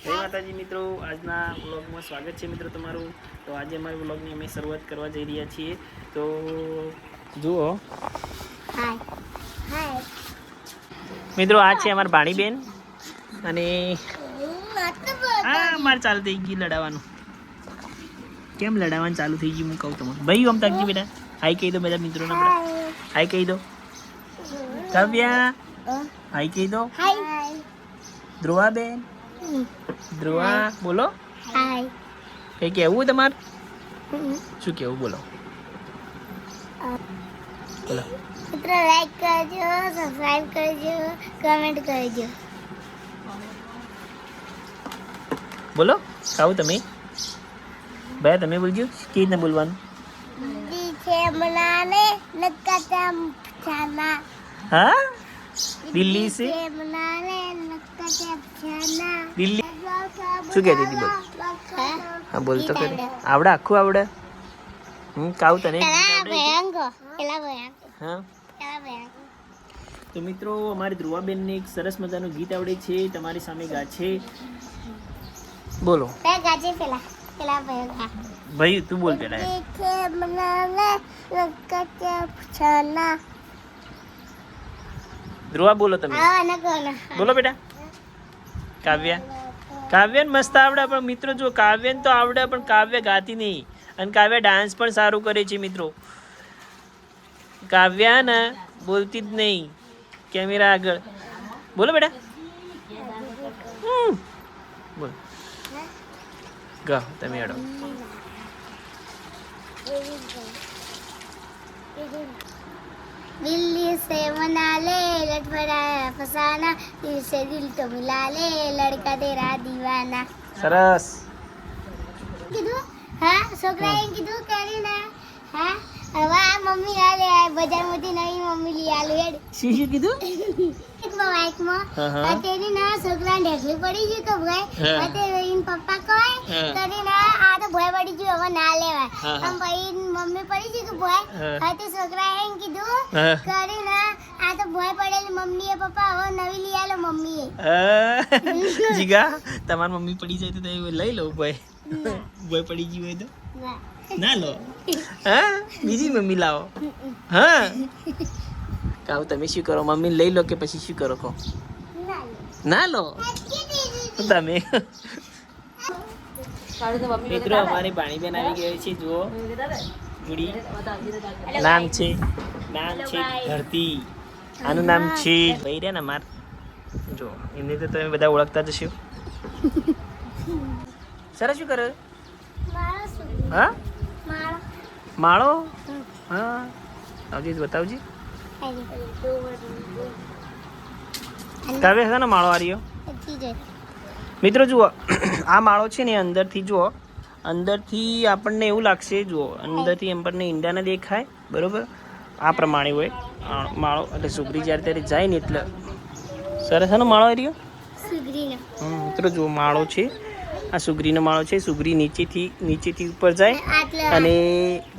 જય માતાજી મિત્રો, આજના વ્લોગમાં સ્વાગત છે મિત્રો તમારું. તો આજે અમારા વ્લોગની અમે શરૂઆત કરવા જઈ રહ્યા છીએ. તો જુઓ મિત્રો, આ છે અમારા ભાણીબેન અને મારે ચાલુ થઈ ગયું લડાવવાનું. કેમ લડાવવાનું ચાલુ થઈ ગયું હું કહું તમને. ભાઈ આમ તાકજી બેટા, હાઈ કહી દો બધા મિત્રોને. હાઈ કહી દો. કાવ્યા હાઈ કહી દો. ધ્રુવા બેન, ધ્રુવા બોલો. કઈ કેવું તમારે? શું કેવું બોલો? બોલો. મિત્રો લાઈક કરજો, સબસ્ક્રાઇબ કરજો, કમેન્ટ કરજો. બોલો ખાવું તમે ભાઈ, તમે બોલજો કેવી રીતના બોલવાનું. દી છે મનાને નક્કાતા છાના. હા, દિલ્હી સે મનાને નક્કાતા છાના. દિલ્હી શું કહેતી હતી બોલ? હા બોલ તો ખરી. આવડે આખું આવડે? કાવું તને ભયંકો પેલા ભયંકો હા. પેલા ભયંકો. તો મિત્રો, અમારી ધ્રુવાબેનને એક સરસ મજાનું ગીત આવડે છે, તમારી સામે ગાશે. બોલો પેલા ગાજે પેલા પેલા ભયંકો. ભાઈ તું બોલ પેલા. દી છે મનાને નક્કાતા છાના. ધ્રુવા બોલો તમે. આવા ન કોના બોલો બેટા. કાવ્યા, કાવ્યાને મસ્ત આવડે, પણ મિત્રો જો કાવ્યાને તો આવડે પણ કાવ્ય ગાતી નહીં. અને કાવ્યા ડાન્સ પણ સારું કરે છે મિત્રો. કાવ્યા ને બોલતી જ નહીં કેમેરા આગળ. બોલો બેટા. બોલ ગા તમે અડો. दिल्ली से मना ले लटपटा फसाना, दिल से दिल तो मिला ले लड़का तेरा दीवाना. સરસ. કીધું હા છોકરાએ કીધું કરીને હા હવે આ મમ્મી આ લે આ બજારમાંથી નવી મમ્મી લઈ આલે હેડ. શું શું કીધું? બાઇકમાં હા, હા. તેની ના છોકરાને ઢેકલી પડી ગઈ તો ભાઈ હા. તે એન પપ્પા કહે હા. કરીને આ તો ભોય પડી ગયું હવે ના લેવાય. હા, હા. આમ ભાઈ મમ્મી પડી ગઈ કે ભોય હા. હા તે છોકરાએ કીધું હા. કરીને આ તો ભોય પડેલી મમ્મીએ પપ્પા હવે નવી લઈ આલો મમ્મીએ. જીગા તમારી મમ્મી પડી જાય તો તમે લઈ લો ભાઈ. ભાઈ પડી ગયું હોય તો ના. ના લો. હા, બીજી મમ્મી લાવો. હા, કાવ તમે શું કરો? મમ્મી લઈ લો કે પછી શું કરો કહો? ના. ના લો તમે. મિત્રો, અમારી ભાણીબેન આવી ગઈ છે. જુઓ ગુડી. નામ છે ધરતી. આનું નામ છે ભાઈ રે ને માર. જો એમને તો તમે બધા ઓળખતા જ છો. સરસ શું કરે? મારો શું? હા, મારો માળો. હા, આવજી બતાવજી. કાવ્ય છે ને માળો આર્યો. મિત્રો જુઓ, આ માળો છે ને અંદરથી જુઓ, અંદરથી આપણને એવું લાગશે. જુઓ અંદરથી આપણને ઈંડા ન દેખાય, બરોબર? આ પ્રમાણે હોય માળો. એટલે સુગરી જ્યારે ત્યારે જાય ને એટલે સરસ છે ને માળો આર્યો. મિત્રો જુઓ માળો છે, આ સુગરીનો માળો છે. સુગરી નીચેથી ઉપર જાય અને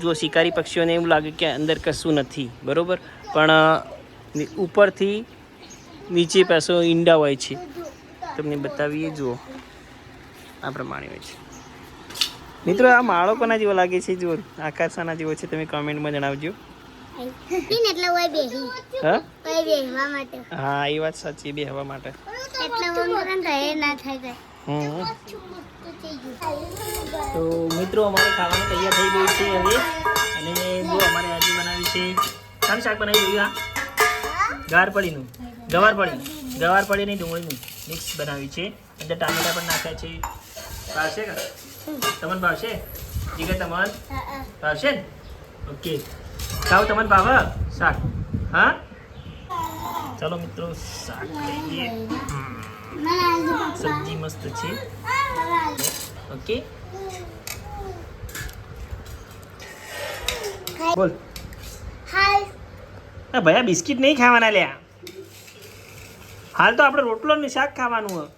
જો શિકારી પક્ષીઓને એવું લાગે કે અંદર કશું નથી, બરોબર? પણ ઉપરથી નીચે પાછો ઈંડા હોય છે. તમને બતાવીએ. જુઓ આ પ્રમાણે હોય છે. મિત્રો, આ માળો કોના જેવો લાગે છે? જુઓ આકાર શાના જેવો છે? તમે કોમેન્ટમાં જણાવજો. એટલે હોય બેહી હા, હોય બેહવા માટે. હા, એ વાત સાચી, બે હવા માટે. એટલે મમ્મી કહે ના થાય. તો મિત્રો, અમારે ખાવાનું તૈયાર થઈ ગયું છે હવે. અને જો અમારે આજે બનાવી છે શાનું શાક બનાવી રહ્યું? આ ગવારપડીનું ગવારપડીની ડુંગળીનું મિક્સ બનાવ્યું છે. અંદર ટામેટા પણ નાખ્યા છે. ભાવશે કે તમને ભાવશે? જીગર તમને ભાવશે ને? ઓકે, ખાવ તમને ભાવ શાક? હા, ચાલો મિત્રો શાક લઈએ. સબ્જી મસ્ત છે. ઓકે, બોલ. હા ભૈયા, બિસ્કિટ નહીં ખાવાના લ્યા. હાલ તો આપણે રોટલો ને શાક ખાવાનું હોય.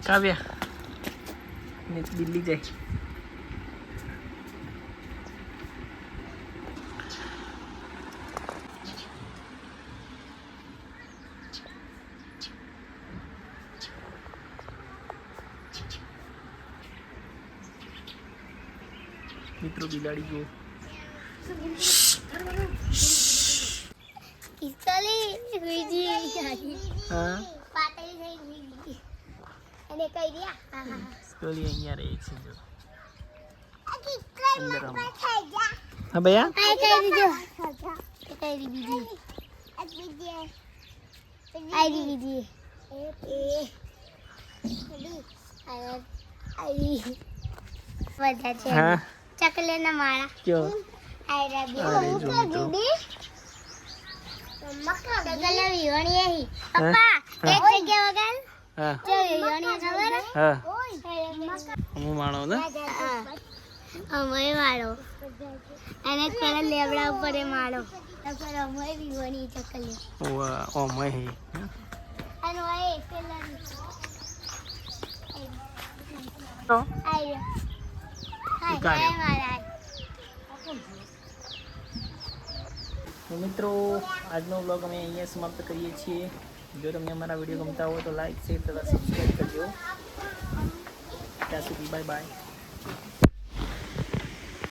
કાવ્યા દિલ્હી જાય. મિત્રો બિલાડી જો કિસ્તલી બીજી હા પાતળી થઈ બીજી અને કઈ રહ્યા હા હા સ્કોલી અહીંયા રહે છે જો આ કિસ્તલી અંદર મત આવો. થઈ જા હા ભૈયા આ કઈ દીજો કઈ દી બીજી આ બીજી આ બીજી બધા છે હા ચકલેના માળા કયો આયરા બી અરે જો મિત્રો. ચકલે વિહોણી અહીં હા? પપ્પા હા. એક જગ્યા વગર હા જો વિહોણી ખબર હે? હા હું માણો ને અમય માળો અને પેલા લેબડા ઉપર એ માળો પર અમય વિહોણી ચકલી વાહ ઓ મય હે અને ઓય પેલા તો આયો ઉતાર્યો. હાય મારા તો મિત્રો આજનો વ્લોગ અમે અહીંયા સમાપ્ત કરીએ છીએ જો તમને અમારા વિડીયો ગમતા હોય તો લાઈક શેર તથા સબસ્ક્રાઈબ કરજો ત્યાં સુધી બાય બાય